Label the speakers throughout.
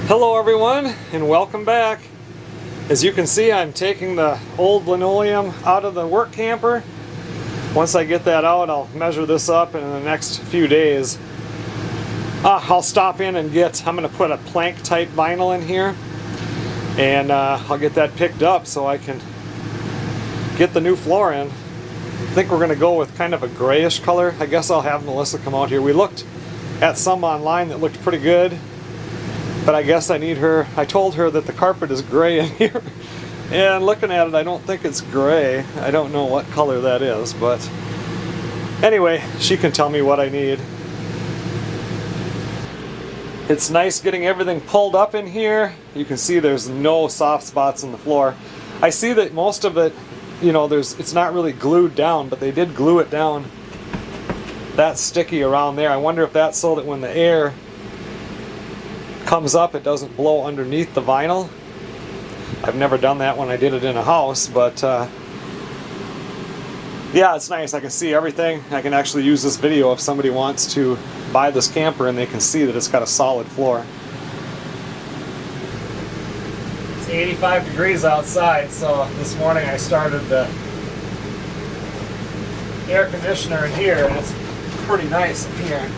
Speaker 1: Hello everyone and welcome back. As you can see, I'm taking the old linoleum out of the work camper. Once I get that out, I'll measure this up, and in the next few days I'll stop in and I'm going to put a plank type vinyl in here, and I'll get that picked up so I can get the new floor in. I think we're going to go with kind of a grayish color. I guess I'll have Melissa come out here. We looked at some online that looked pretty good, but I guess I told her that the carpet is gray in here, and looking at it, I don't think it's gray. I don't know what color that is, but anyway, she can tell me what I need. It's nice getting everything pulled up in here. You can see there's no soft spots in the floor. I see that most of it, it's not really glued down, but they did glue it down. That's sticky around there. I wonder if that's so that when the air comes up, it doesn't blow underneath the vinyl. I've never done that when I did it in a house, but yeah, it's nice. I can see everything. I can actually use this video if somebody wants to buy this camper and they can see that it's got a solid floor. It's 85 degrees outside, so this morning I started the air conditioner in here, and it's pretty nice in here.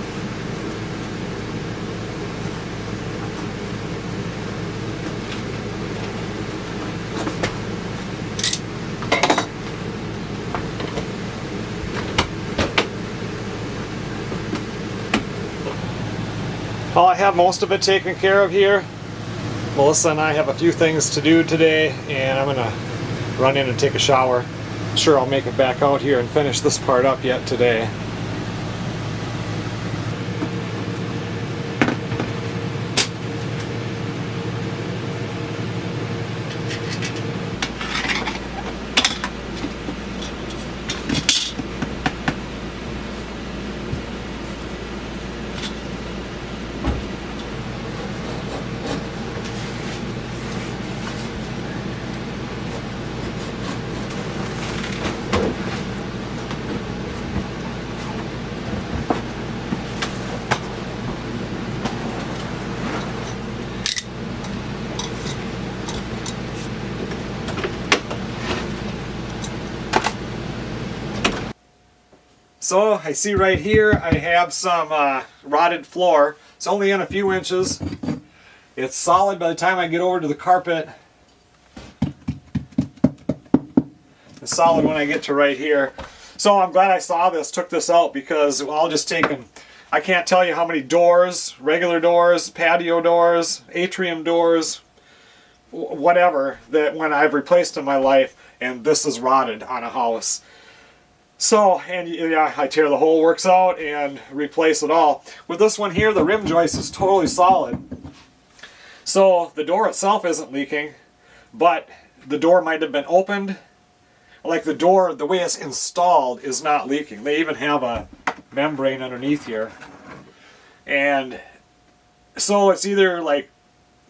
Speaker 1: Well, I have most of it taken care of here. Melissa and I have a few things to do today, and I'm going to run in and take a shower. I'm sure I'll make it back out here and finish this part up yet today. So I see right here I have some rotted floor. It's only in a few inches. It's solid by the time I get over to the carpet. It's solid when I get to right here. So I'm glad I saw this, took this out, because I'll just take them. I can't tell you how many doors, regular doors, patio doors, atrium doors, whatever, that when I've replaced in my life, and this is rotted on a house. So, and yeah, I tear the whole works out and replace it all. With this one here, the rim joist is totally solid. So the door itself isn't leaking, but the door might have been opened. Like the door, the way it's installed is not leaking. They even have a membrane underneath here. And so it's either like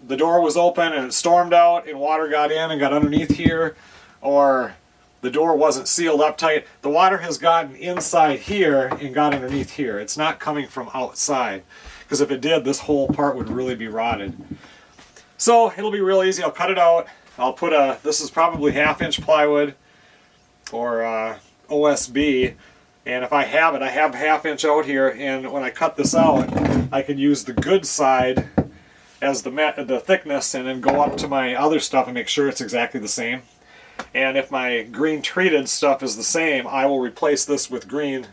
Speaker 1: the door was open and it stormed out and water got in and got underneath here, or the door wasn't sealed up tight. The water has gotten inside here and got underneath here. It's not coming from outside, because if it did, this whole part would really be rotted. So it'll be real easy. I'll cut it out. I'll put this is probably 1/2-inch plywood or OSB, and if I have it, I have 1/2 inch out here, and when I cut this out, I can use the good side as the thickness, and then go up to my other stuff and make sure it's exactly the same. And if my green treated stuff is the same, I will replace this with green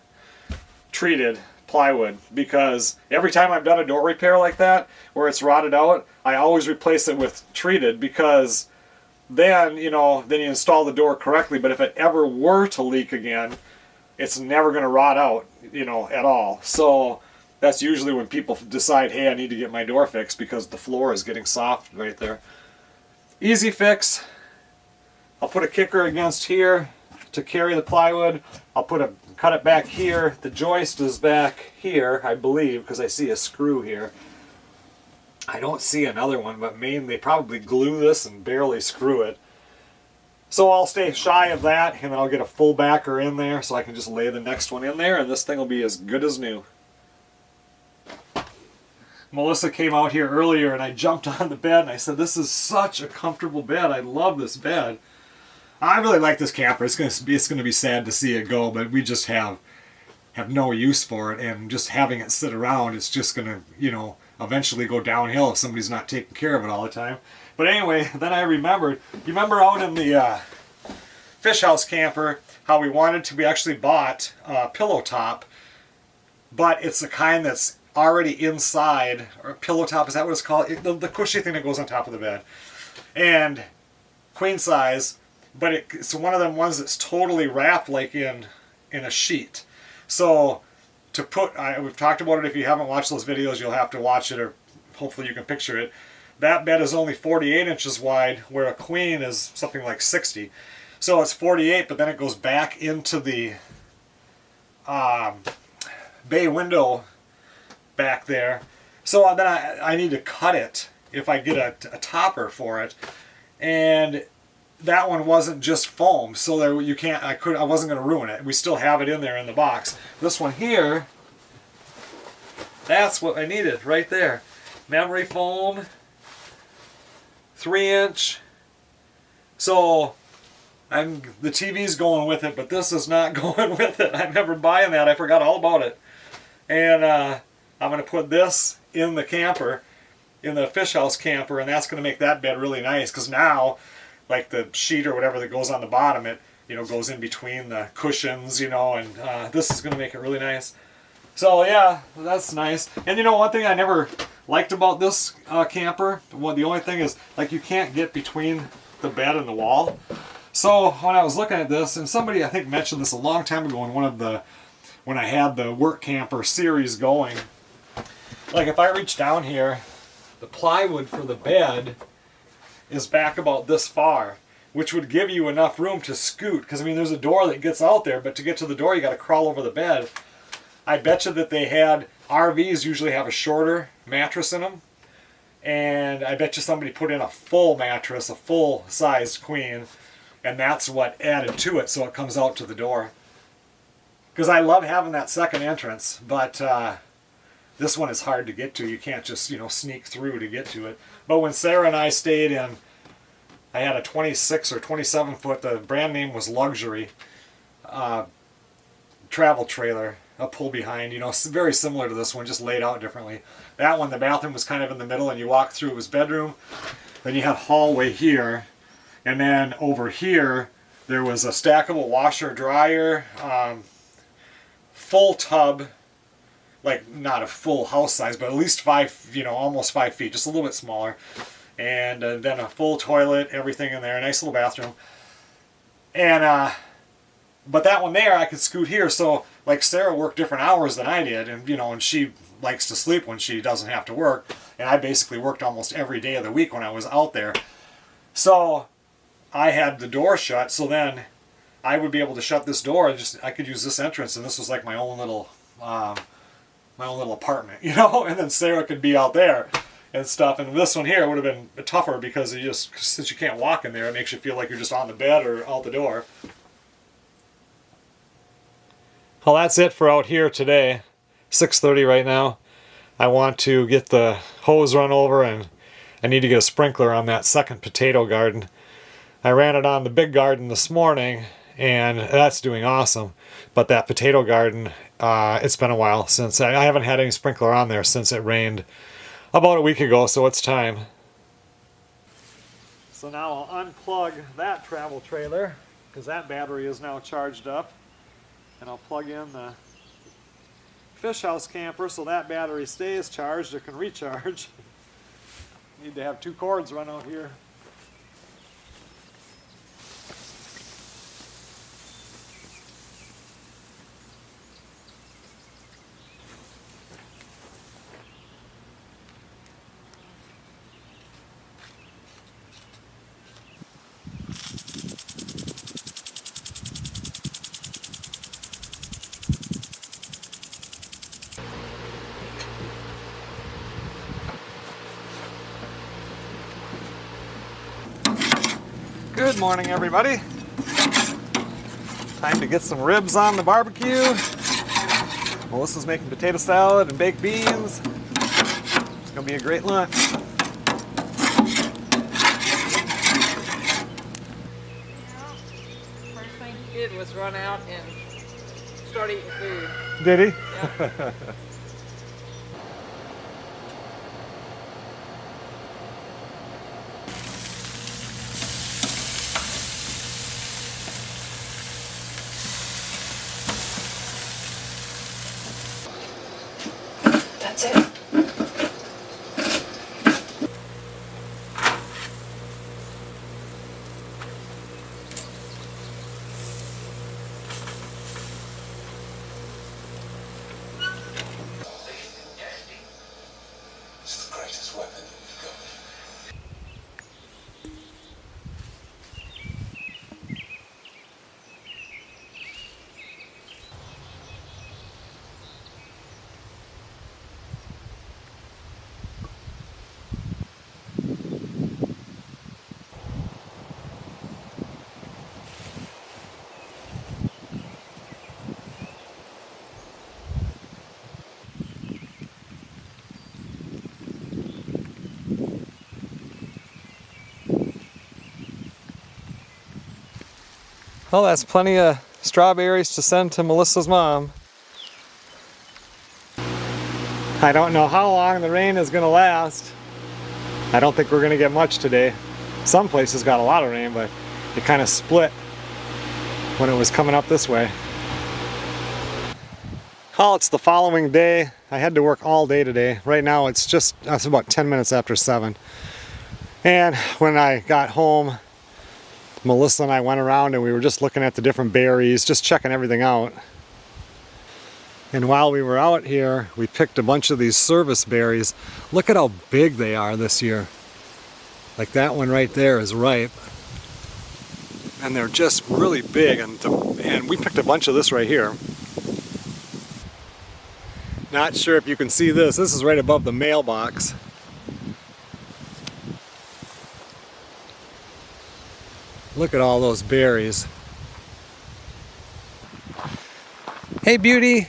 Speaker 1: treated plywood, because every time I've done a door repair like that where it's rotted out, I always replace it with treated, because then you install the door correctly, but if it ever were to leak again, it's never going to rot out at all. So that's usually when people decide, hey, I need to get my door fixed, because the floor is getting soft right there. Easy fix. I'll put a kicker against here to carry the plywood. I'll cut it back here. The joist is back here, I believe, because I see a screw here. I don't see another one, but they probably glue this and barely screw it. So I'll stay shy of that, and then I'll get a full backer in there so I can just lay the next one in there, and this thing will be as good as new. Melissa came out here earlier and I jumped on the bed and I said, this is such a comfortable bed. I love this bed. I really like this camper. It's gonna be sad to see it go, but we just have no use for it, and just having it sit around, it's just gonna, you know, eventually go downhill if somebody's not taking care of it all the time. But anyway, then I remembered, you remember out in the fish house camper how we actually bought a pillow top, but it's the kind that's already inside, or pillow top, is that what it's called? The cushy thing that goes on top of the bed. And queen size, but it's one of them ones that's totally wrapped like in a sheet. So to put, we've talked about it, if you haven't watched those videos, you'll have to watch it, or hopefully you can picture it. That bed is only 48 inches wide, where a queen is something like 60. So it's 48, but then it goes back into the bay window back there. So then I need to cut it if I get a topper for it. And that one wasn't just foam, so there you can't. I wasn't going to ruin it. We still have it in there in the box. This one here, that's what I needed right there. Memory foam, 3-inch. So the TV's going with it, but this is not going with it. I remember buying that. I forgot all about it. And I'm going to put this in the camper, in the fish house camper, and that's going to make that bed really nice, because now, like the sheet or whatever that goes on the bottom, it, you know, goes in between the cushions, you know, and this is going to make it really nice. So yeah, that's nice. And you know, one thing I never liked about this camper, the only thing is, like, you can't get between the bed and the wall. So when I was looking at this, and somebody I think mentioned this a long time ago in when I had the work camper series going, like if I reach down here, the plywood for the bed is back about this far, which would give you enough room to scoot, because I mean there's a door that gets out there, but to get to the door you got to crawl over the bed. I bet you that they had, RVs usually have a shorter mattress in them, and I bet you somebody put in a full mattress, a full sized queen, and that's what added to it, so it comes out to the door. Because I love having that second entrance, but this one is hard to get to. You can't just, you know, sneak through to get to it. But when Sarah and I stayed in, I had a 26 or 27 foot, the brand name was Luxury, travel trailer, a pull behind, you know, very similar to this one, just laid out differently. That one, the bathroom was kind of in the middle, and you walk through, it was bedroom. Then you have hallway here, and then over here, there was a stackable washer dryer, full tub, like not a full house size, but at least 5, you know, almost 5 feet, just a little bit smaller. And then a full toilet, everything in there, a nice little bathroom. And, but that one there, I could scoot here. So, like, Sarah worked different hours than I did, and, you know, and she likes to sleep when she doesn't have to work. And I basically worked almost every day of the week when I was out there. So, I had the door shut, so then I would be able to shut this door and I could use this entrance, and this was like my own little apartment, you know, and then Sarah could be out there and stuff. And this one here would have been tougher because since you can't walk in there, it makes you feel like you're just on the bed or out the door. Well, that's it for out here today. 6:30 right now. I want to get the hose run over, and I need to get a sprinkler on that second potato garden. I ran it on the big garden this morning, and that's doing awesome. But that potato garden, it's been a while since I haven't had any sprinkler on there since it rained about a week ago, so it's time. So now I'll unplug that travel trailer, because that battery is now charged up, and I'll plug in the fish house camper so that battery stays charged or can recharge. Need to have 2 cords run out here. Good morning, everybody. Time to get some ribs on the barbecue. Melissa's making potato salad and baked beans. gonna be a great lunch.
Speaker 2: First thing he did was run out and start eating food.
Speaker 1: Did he?
Speaker 2: Yeah.
Speaker 3: That's it.
Speaker 4: It's the greatest weapon that we've got.
Speaker 1: Well, that's plenty of strawberries to send to Melissa's mom. I don't know how long the rain is going to last. I don't think we're going to get much today. Some places got a lot of rain, but it kind of split when it was coming up this way. Oh, it's the following day. I had to work all day today. Right now it's about 10 minutes after 7. And when I got home, Melissa and I went around and we were just looking at the different berries, just checking everything out. And while we were out here, we picked a bunch of these service berries. Look at how big they are this year. Like that one right there is ripe. And they're just really big, and we picked a bunch of this right here. Not sure if you can see this. This is right above the mailbox. Look at all those berries. Hey Beauty,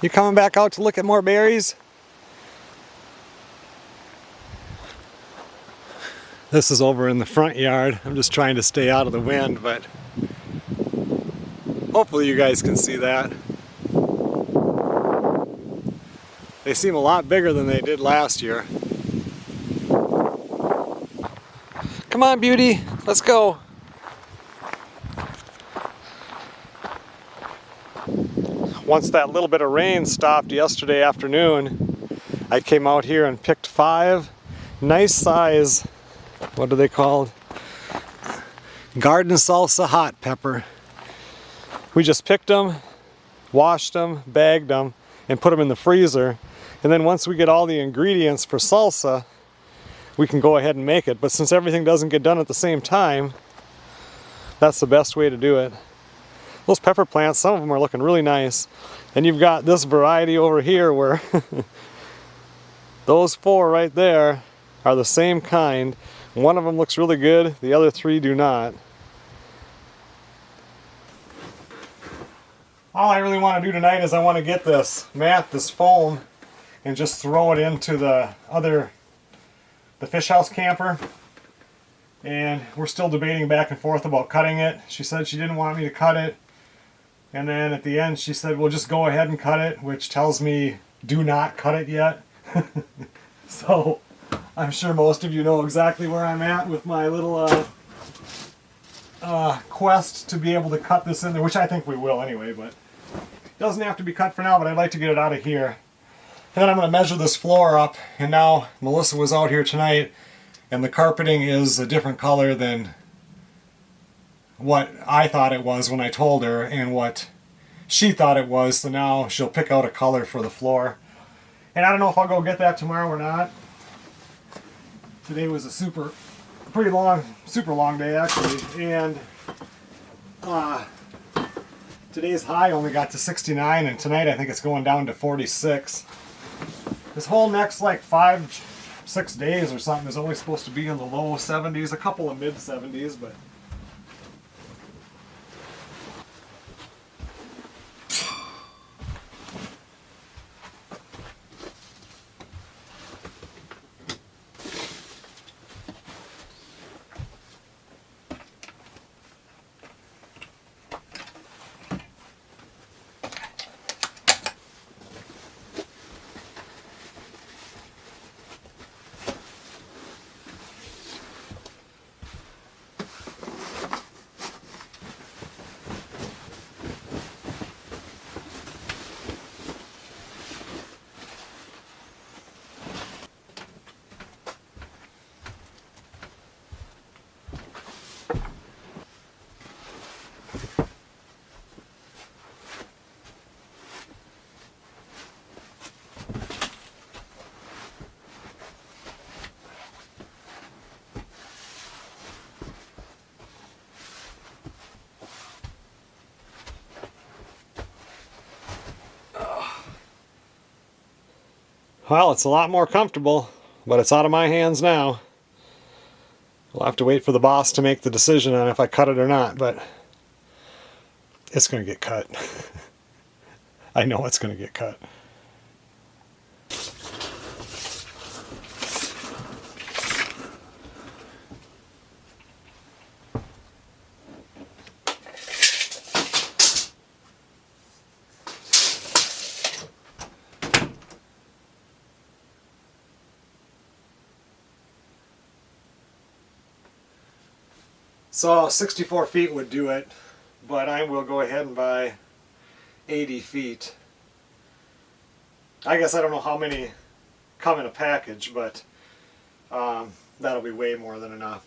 Speaker 1: you coming back out to look at more berries? This is over in the front yard. I'm just trying to stay out of the wind, but hopefully you guys can see that. They seem a lot bigger than they did last year. Come on, Beauty, let's go. Once that little bit of rain stopped yesterday afternoon, I came out here and picked 5 nice size, what are they called? Garden salsa hot pepper. We just picked them, washed them, bagged them, and put them in the freezer. And then once we get all the ingredients for salsa, we can go ahead and make it. But since everything doesn't get done at the same time, that's the best way to do it. Those pepper plants, some of them are looking really nice. And you've got this variety over here where those 4 right there are the same kind. One of them looks really good, the other 3 do not. All I really want to do tonight is I want to get this mat, this foam, and just throw it into the fish house camper. And we're still debating back and forth about cutting it. She said she didn't want me to cut it. And then at the end she said, well, just go ahead and cut it, which tells me do not cut it yet. So I'm sure most of you know exactly where I'm at with my little quest to be able to cut this in there, which I think we will anyway, but it doesn't have to be cut for now, but I'd like to get it out of here. And then I'm going to measure this floor up, and now Melissa was out here tonight, and the carpeting is a different color than what I thought it was when I told her and what she thought it was, so now she'll pick out a color for the floor. And I don't know if I'll go get that tomorrow or not. Today was a super long day actually, and today's high only got to 69, and tonight I think it's going down to 46. This whole next like 5-6 days or something is only supposed to be in the low 70s, a couple of mid 70s, but Well, it's a lot more comfortable, but it's out of my hands now. We'll have to wait for the boss to make the decision on if I cut it or not, but it's going to get cut. I know it's going to get cut. So 64 feet would do it, but I will go ahead and buy 80 feet. I guess I don't know how many come in a package, but that'll be way more than enough.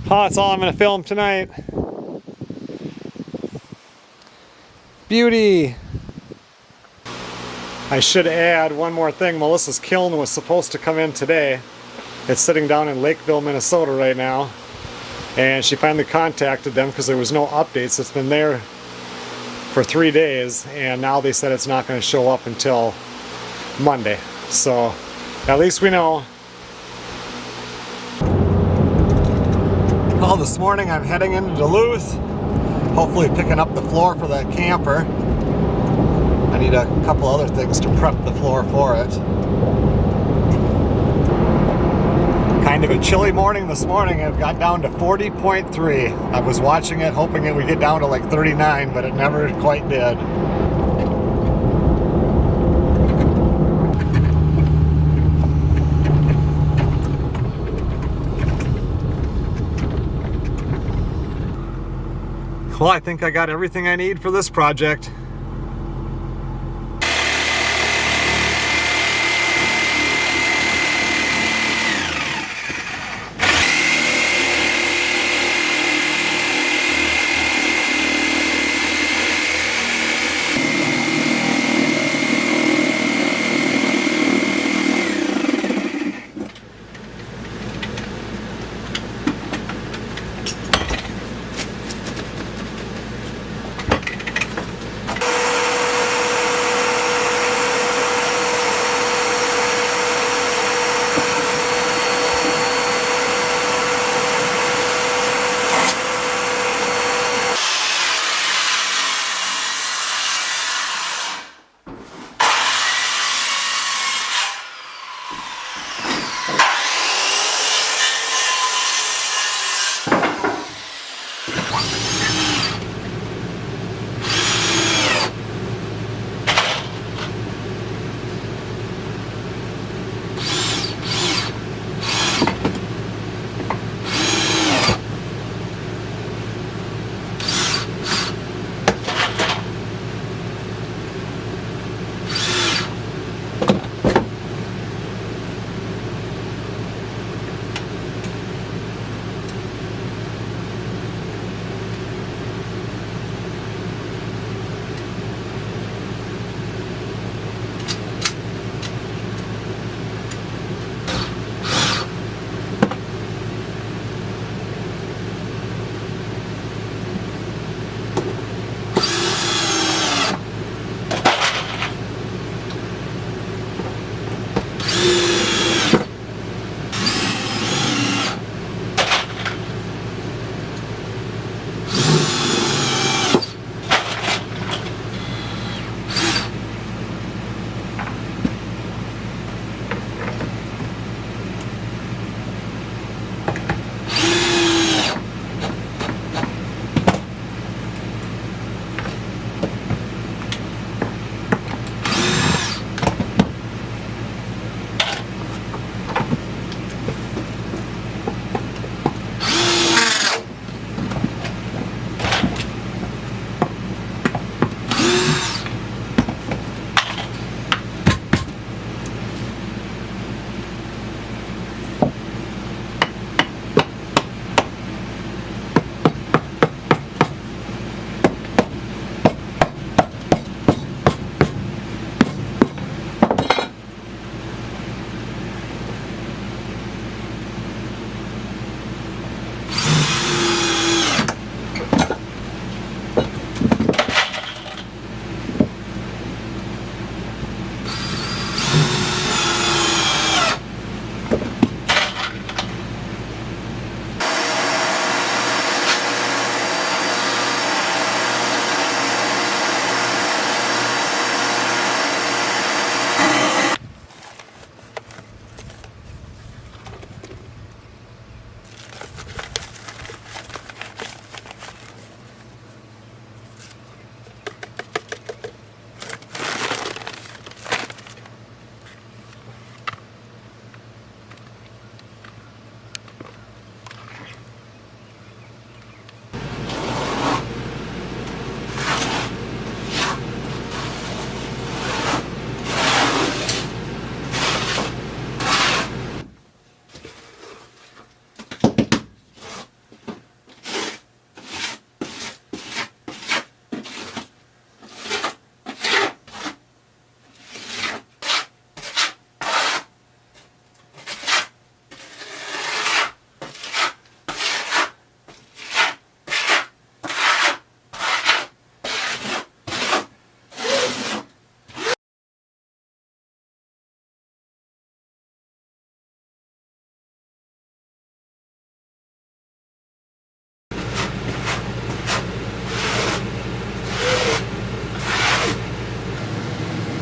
Speaker 1: Oh, that's all I'm going to film tonight. Beauty! I should add one more thing. Melissa's kiln was supposed to come in today. It's sitting down in Lakeville, Minnesota right now. And she finally contacted them because there was no updates. It's been there for 3 days, and now they said it's not going to show up until Monday. So at least we know. Well, this morning I'm heading into Duluth, hopefully picking up the floor for the camper. I need a couple other things to prep the floor for it. Kind of a chilly morning this morning. It got down to 40.3. I was watching it hoping it would get down to like 39, but it never quite did. Well, I think I got everything I need for this project.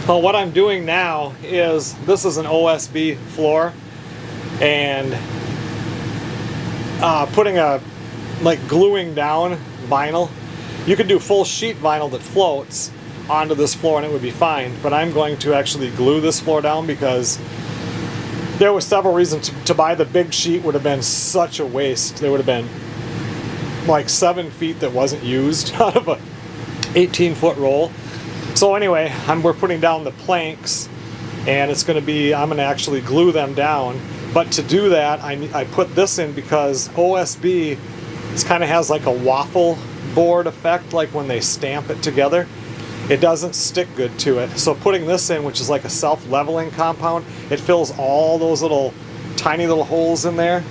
Speaker 1: Well, what I'm doing now is, this is an OSB floor, and putting gluing down vinyl. You could do full sheet vinyl that floats onto this floor and it would be fine, but I'm going to actually glue this floor down because there were several reasons to buy the big sheet. Would have been such a waste. There would have been like 7 feet that wasn't used out of a 18-foot roll. So anyway, we're putting down the planks, and it's going to be, I'm going to actually glue them down. But to do that, I put this in because OSB kind of has like a waffle board effect, like when they stamp it together. It doesn't stick good to it. So putting this in, which is like a self-leveling compound, it fills all those little tiny little holes in there,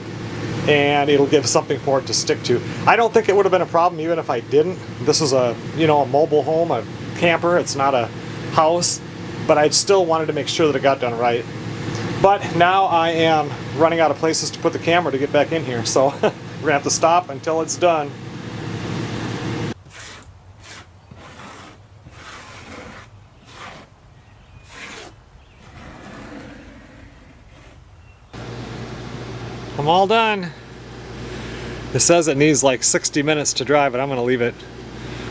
Speaker 1: and it'll give something for it to stick to. I don't think it would have been a problem even if I didn't. This is a mobile home, a camper. It's not a house, but I still wanted to make sure that it got done right. But now I am running out of places to put the camera to get back in here, so we're gonna have to stop until it's done. I'm all done. It says it needs like 60 minutes to dry, but I'm gonna leave it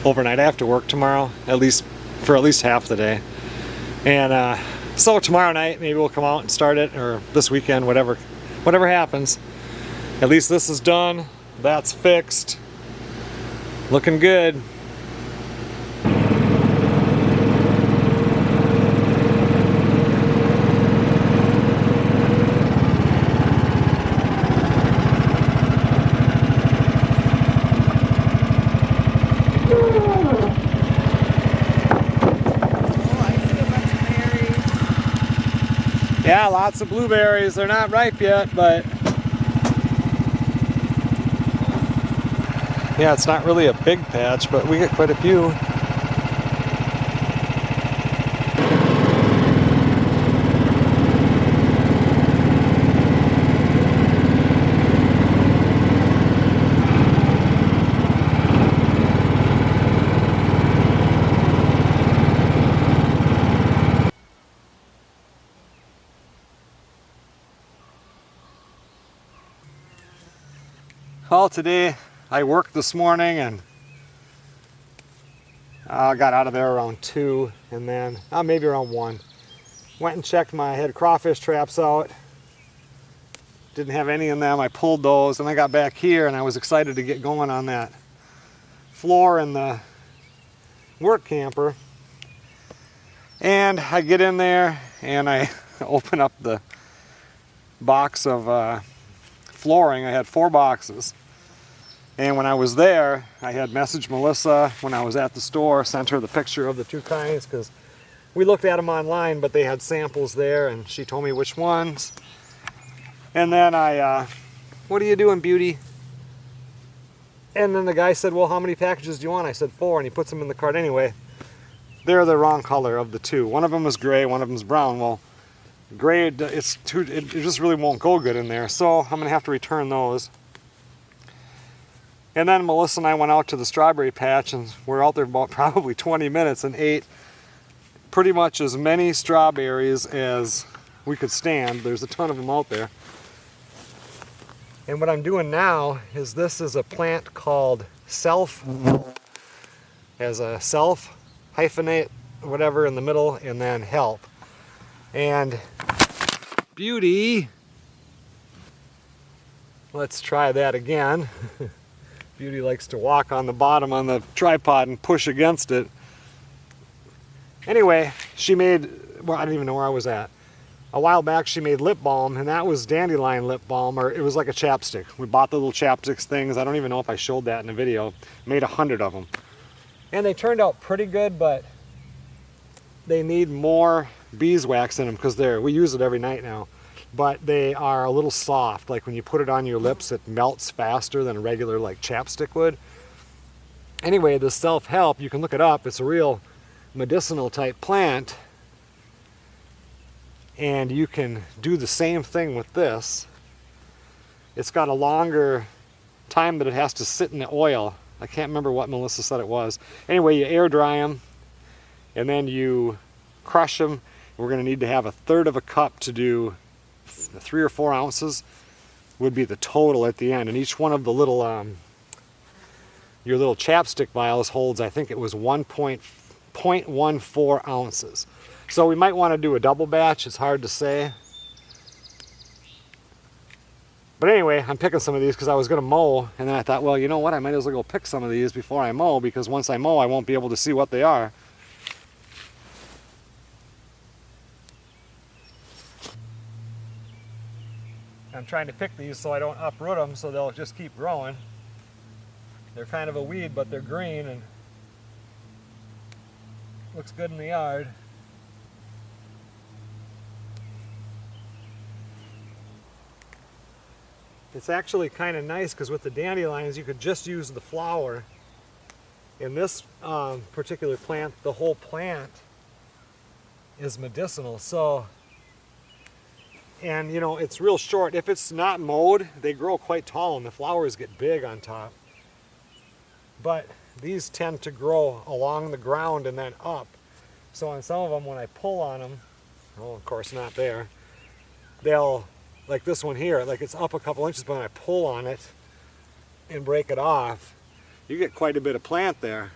Speaker 1: overnight. I have to work tomorrow, for at least half the day. And so tomorrow night, maybe we'll come out and start it, or this weekend, whatever happens. At least this is done. That's fixed. Looking good. Yeah, lots of blueberries. They're not ripe yet, but yeah, it's not really a big patch, but we get quite a few. Well, today I worked this morning, and I got out of there around 2, and then maybe around 1. Went and checked I had crawfish traps out. Didn't have any in them. I pulled those, and I got back here, and I was excited to get going on that floor in the work camper. And I get in there, and I open up the box of flooring. I had 4 boxes. And when I was there, I had messaged Melissa when I was at the store, sent her the picture of the 2 kinds, because we looked at them online, but they had samples there, and she told me which ones. And then what are you doing, beauty? And then the guy said, well, how many packages do you want? I said 4, and he puts them in the cart anyway. They're the wrong color of the 2. One of them is gray, one of them is brown. Well, gray, it just really won't go good in there, so I'm going to have to return those. And then Melissa and I went out to the strawberry patch, and we're out there about probably 20 minutes and ate pretty much as many strawberries as we could stand. There's a ton of them out there. And what I'm doing now is, this is a plant called Self. Has a Self, hyphenate, whatever in the middle, and then Help. And Beauty, let's try that again. Beauty likes to walk on the bottom on the tripod and push against it. Anyway, she made, well, I don't even know where I was at. A while back she made lip balm, and that was dandelion lip balm, or it was like a chapstick. We bought the little chapsticks things. I don't even know if I showed that in a video. Made 100 of them. And they turned out pretty good, but they need more beeswax in them, because we use it every night now. But they are a little soft. Like when you put it on your lips, it melts faster than a regular like chapstick would. Anyway, the Self-Help, you can look it up. It's a real medicinal type plant. And you can do the same thing with this. It's got a longer time that it has to sit in the oil. I can't remember what Melissa said it was. Anyway, you air dry them, and then you crush them. We're going to need to have 1/3 of a cup to do 3 or 4 ounces would be the total at the end. And each one of the little, your little chapstick vials holds, I think it was 1.14 ounces. So we might want to do a double batch. It's hard to say. But anyway, I'm picking some of these because I was going to mow, and then I thought, well, you know what, I might as well go pick some of these before I mow, because once I mow, I won't be able to see what they are. I'm trying to pick these so I don't uproot them, so they'll just keep growing. They're kind of a weed, but they're green and looks good in the yard. It's actually kind of nice because with the dandelions you could just use the flower. In this particular plant, the whole plant is medicinal. So, and you know, it's real short. If it's not mowed, they grow quite tall and the flowers get big on top. But these tend to grow along the ground and then up. So on some of them, when I pull on them, well, of course not there, they'll, like this one here, like it's up a couple inches, but when I pull on it and break it off, you get quite a bit of plant there.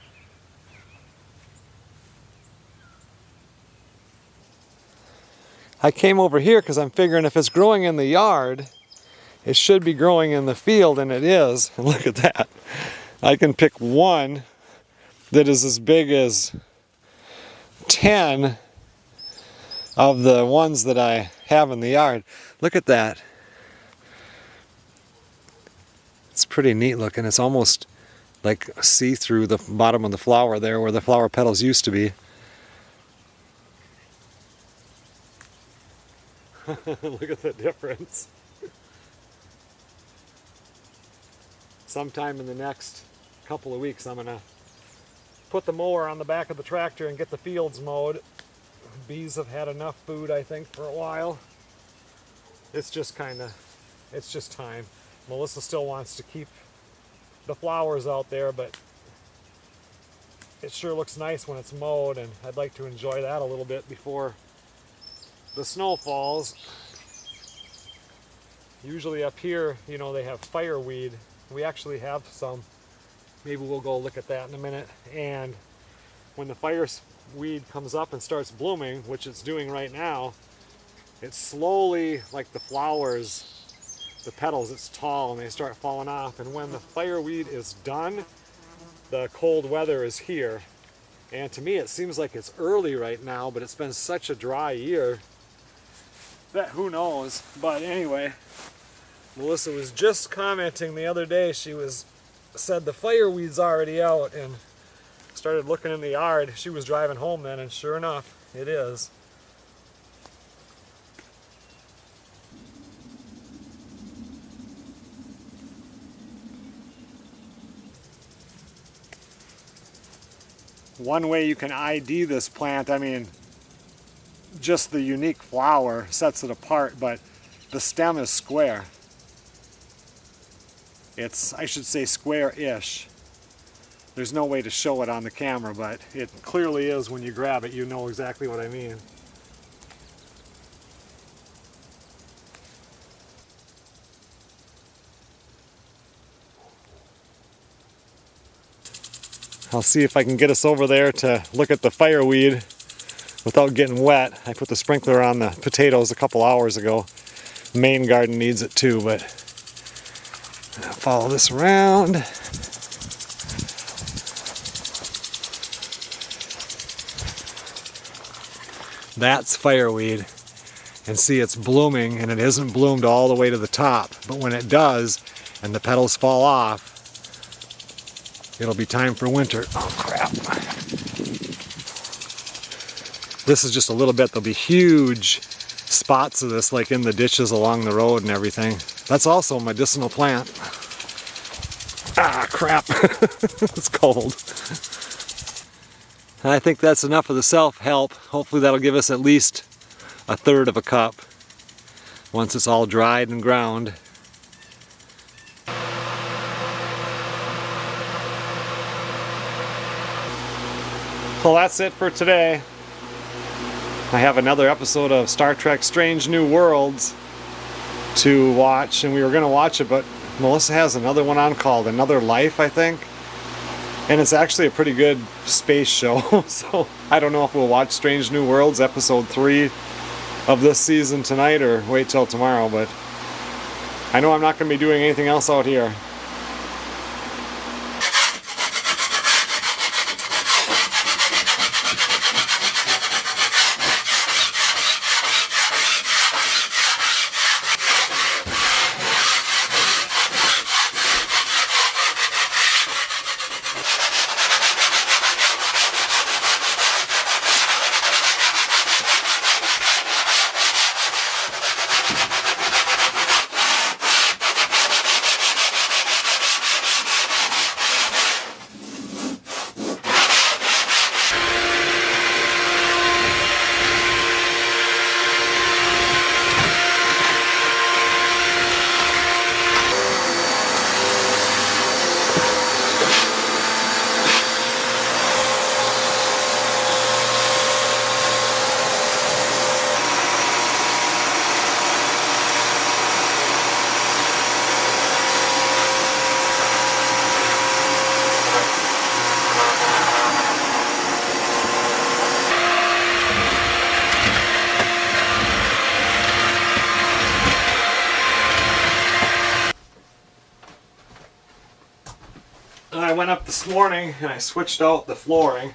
Speaker 1: I came over here because I'm figuring if it's growing in the yard, it should be growing in the field, and it is. And look at that. I can pick one that is as big as 10 of the ones that I have in the yard. Look at that. It's pretty neat looking. It's almost like see-through the bottom of the flower there where the flower petals used to be. Look at the difference. Sometime in the next couple of weeks I'm gonna put the mower on the back of the tractor and get the fields mowed. Bees have had enough food, I think, for a while. It's just time. Melissa still wants to keep the flowers out there, but it sure looks nice when it's mowed, and I'd like to enjoy that a little bit before the snow falls. Usually up here, you know, they have fireweed. We actually have some. Maybe we'll go look at that in a minute. And when the fireweed comes up and starts blooming, which it's doing right now, it's slowly, like the flowers, the petals, it's tall and they start falling off. And when the fireweed is done, the cold weather is here. And to me it seems like it's early right now, but it's been such a dry year that who knows. But anyway, Melissa was just commenting the other day, said the fireweed's already out, and started looking in the yard. She was driving home then, and sure enough, it is. One way you can ID this plant, I mean, just the unique flower sets it apart, but the stem is square. It's, I should say, square-ish. There's no way to show it on the camera, but it clearly is. When you grab it, you know exactly what I mean. I'll see if I can get us over there to look at the fireweed without getting wet. I put the sprinkler on the potatoes a couple hours ago. The main garden needs it too, but I'll follow this around. That's fireweed. And see, it's blooming, and it isn't bloomed all the way to the top. But when it does, and the petals fall off, it'll be time for winter. Oh crap. This is just a little bit. There'll be huge spots of this, like in the ditches along the road and everything. That's also a medicinal plant. Ah, crap. It's cold. I think that's enough of the self-help. Hopefully that'll give us at least 1/3 of a cup once it's all dried and ground. So that's it for today. I have another episode of Star Trek Strange New Worlds to watch, and we were going to watch it, but Melissa has another one on called Another Life, I think. And it's actually a pretty good space show, so I don't know if we'll watch Strange New Worlds episode 3 of this season tonight or wait till tomorrow, but I know I'm not going to be doing anything else out here. I went up this morning and I switched out the flooring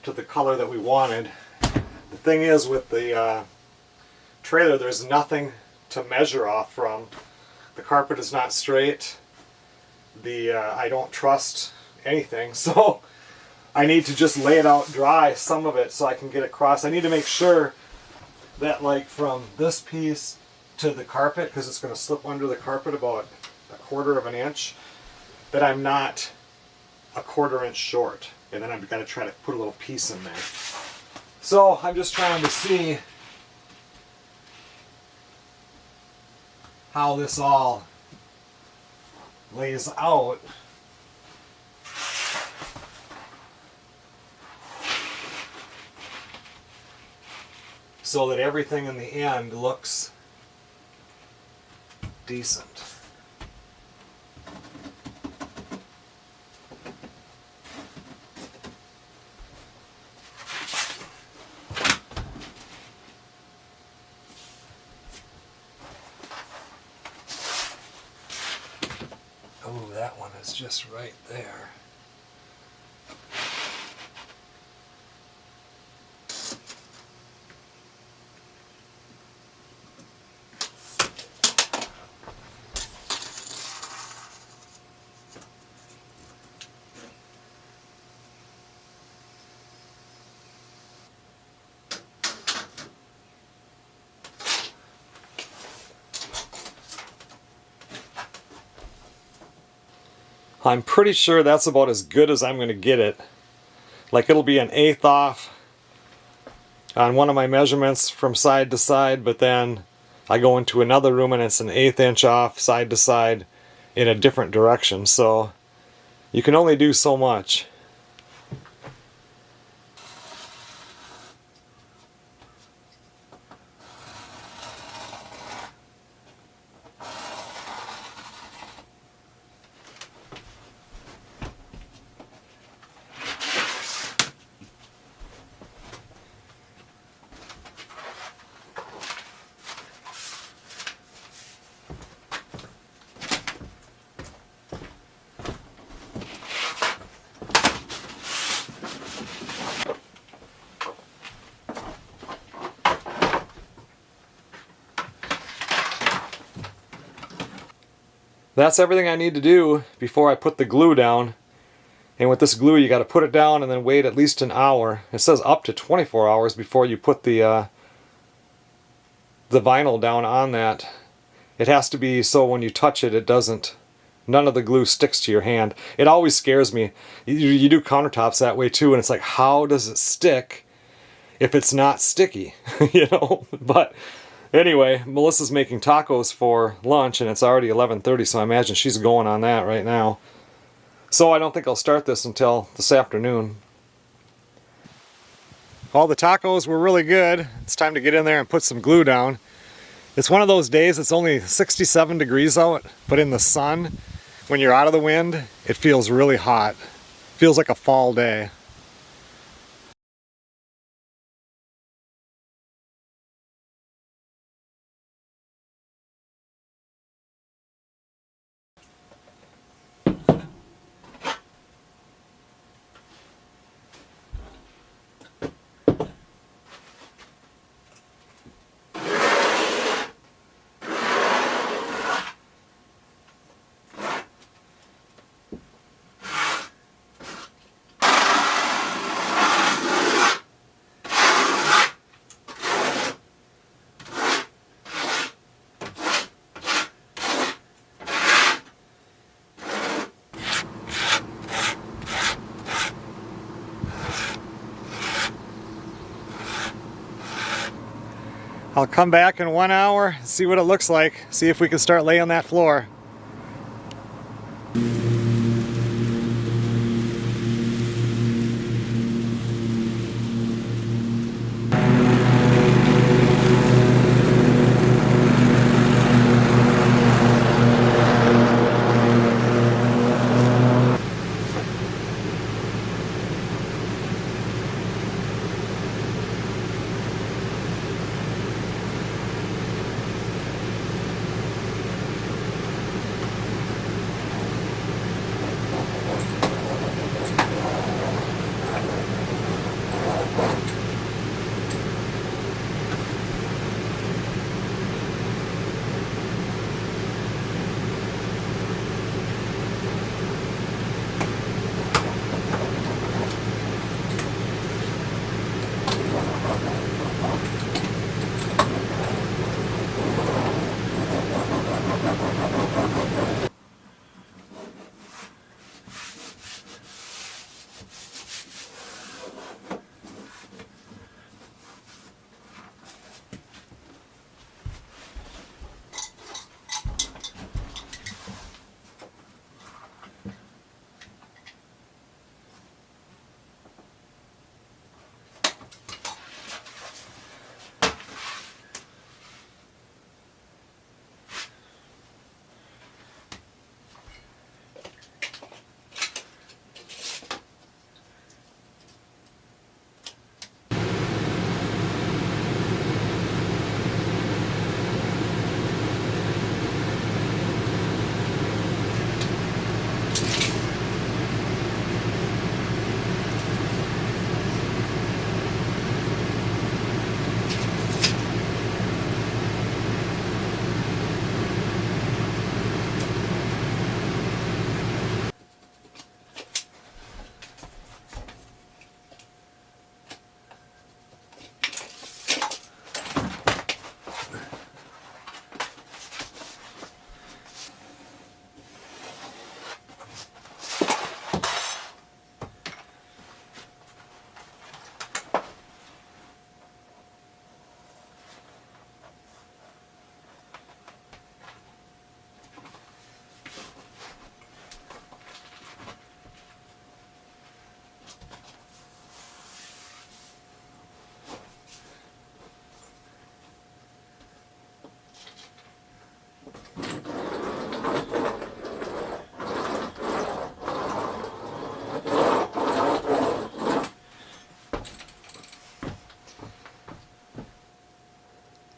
Speaker 1: to the color that we wanted. The thing is, with the trailer, there's nothing to measure off from. The carpet is not straight. I don't trust anything, so I need to just lay it out dry, some of it, so I can get it across. I need to make sure that, like, from this piece to the carpet, because it's going to slip under the carpet about 1/4 of an inch, that I'm not 1/4 inch short, and then I've got to try to put a little piece in there. So I'm just trying to see how this all lays out. So that everything in the end looks decent. Oh, that one is just right there. I'm pretty sure that's about as good as I'm going to get it. Like, it'll be an 1/8 off on one of my measurements from side to side, but then I go into another room and it's an 1/8 inch off side to side in a different direction. So you can only do so much. That's everything I need to do before I put the glue down. And with this glue, you got to put it down and then wait at least an hour. It says up to 24 hours before you put the vinyl down on that. It has to be so when you touch it, it doesn't, none of the glue sticks to your hand. It always scares me. You do countertops that way too, and it's like, how does it stick if it's not sticky? You know? But anyway, Melissa's making tacos for lunch, and it's already 11:30, so I imagine she's going on that right now. So I don't think I'll start this until this afternoon. All the tacos were really good. It's time to get in there and put some glue down. It's one of those days, it's only 67 degrees out, but in the sun, when you're out of the wind, it feels really hot. Feels like a fall day. I'll come back in 1 hour, see what it looks like, see if we can start laying that floor.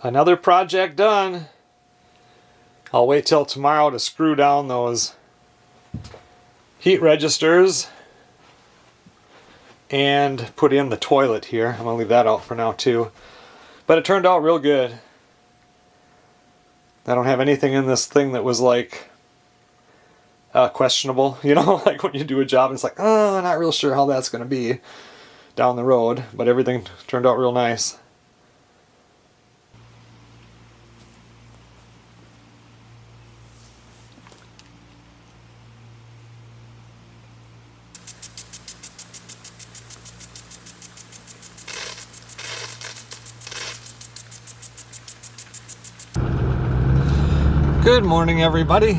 Speaker 1: Another project done. I'll wait till tomorrow to screw down those heat registers and put in the toilet here. I'm gonna leave that out for now too. But it turned out real good. I don't have anything in this thing that was like questionable, you know, like when you do a job, it's like, oh, I'm not real sure how that's gonna be down the road, but everything turned out real nice. Good morning, everybody.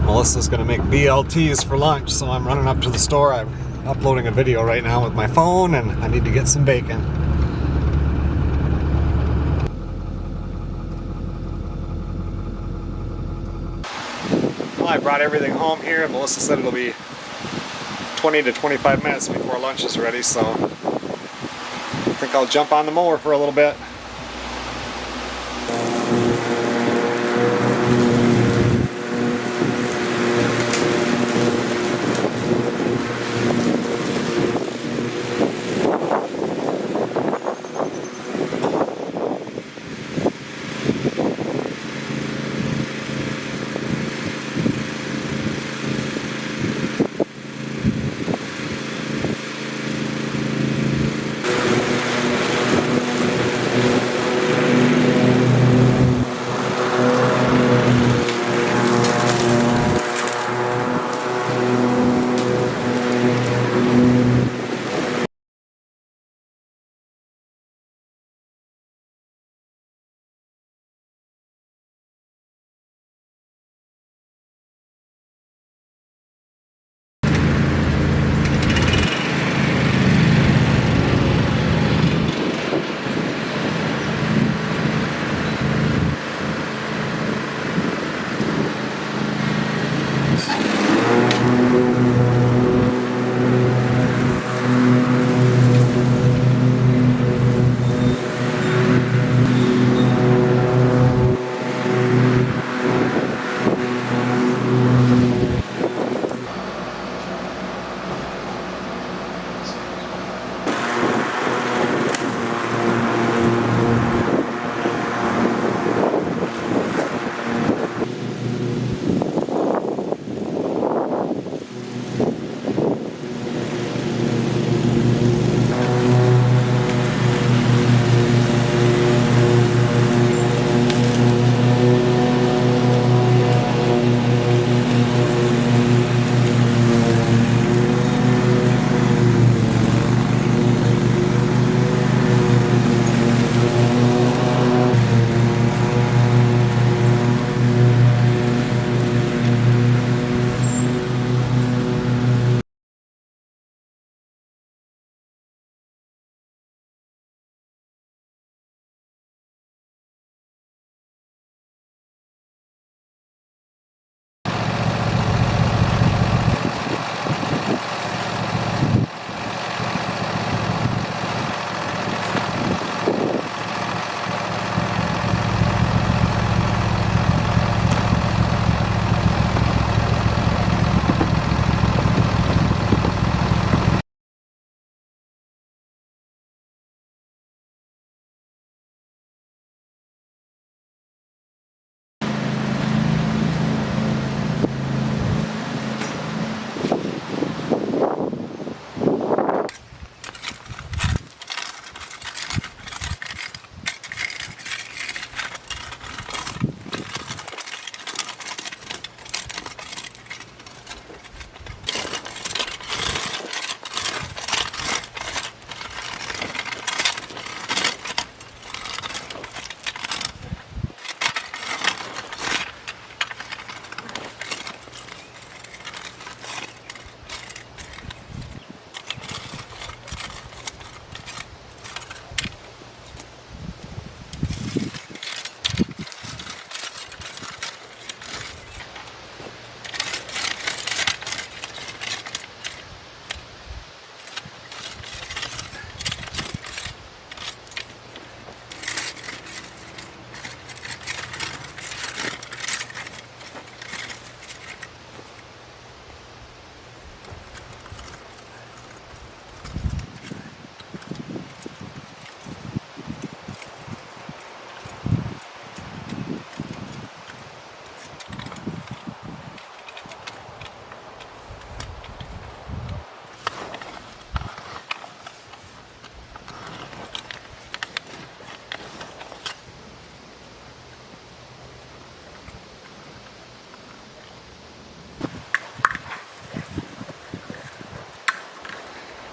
Speaker 1: Melissa's gonna make BLTs for lunch, so I'm running up to the store. I uploading a video right now with my phone, and I need to get some bacon. Well, I brought everything home here. Melissa said it'll be 20 to 25 minutes before lunch is ready, so I think I'll jump on the mower for a little bit.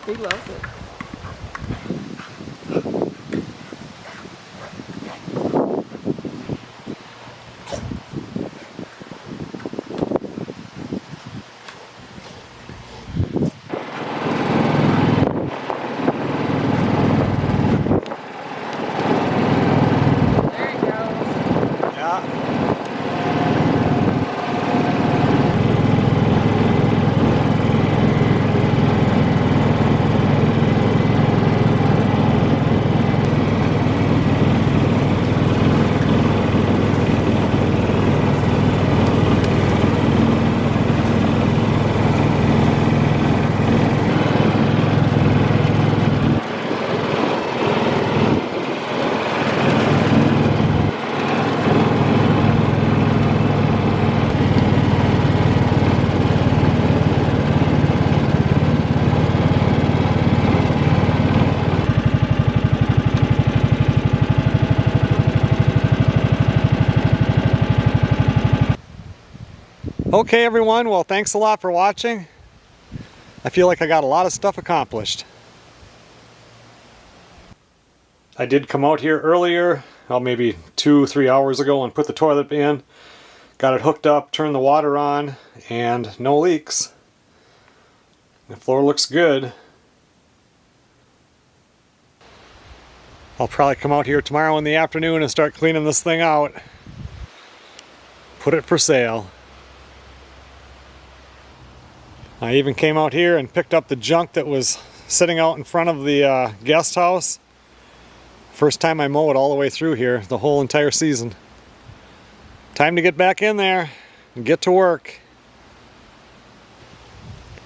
Speaker 2: He loves it.
Speaker 1: Okay everyone, well thanks a lot for watching. I feel like I got a lot of stuff accomplished. I did come out here earlier, well maybe 2-3 hours ago, and put the toilet in. Got it hooked up, turned the water on, and no leaks. The floor looks good. I'll probably come out here tomorrow in the afternoon and start cleaning this thing out. Put it for sale. I even came out here and picked up the junk that was sitting out in front of the guest house. First time I mow it all the way through here, the whole entire season. Time to get back in there and get to work.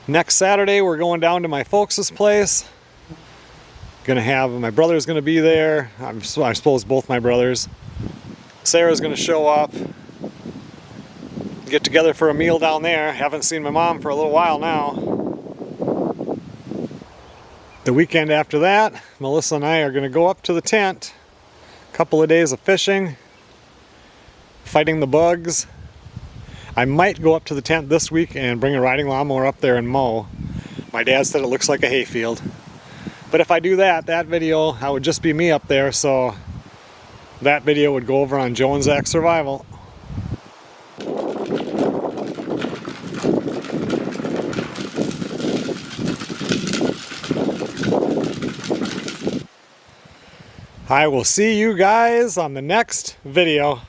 Speaker 1: Next Saturday we're going down to my folks' place. Gonna have, my brother's gonna be there. I suppose both my brothers. Sarah's gonna show up. Get together for a meal down there. Haven't seen my mom for a little while now. The weekend after that, Melissa and I are going to go up to the tent. A couple of days of fishing, fighting the bugs. I might go up to the tent this week and bring a riding lawnmower up there and mow. My dad said it looks like a hayfield. But if I do that, that video, I would just be me up there, so that video would go over on Joe and Zach Survival. I will see you guys on the next video.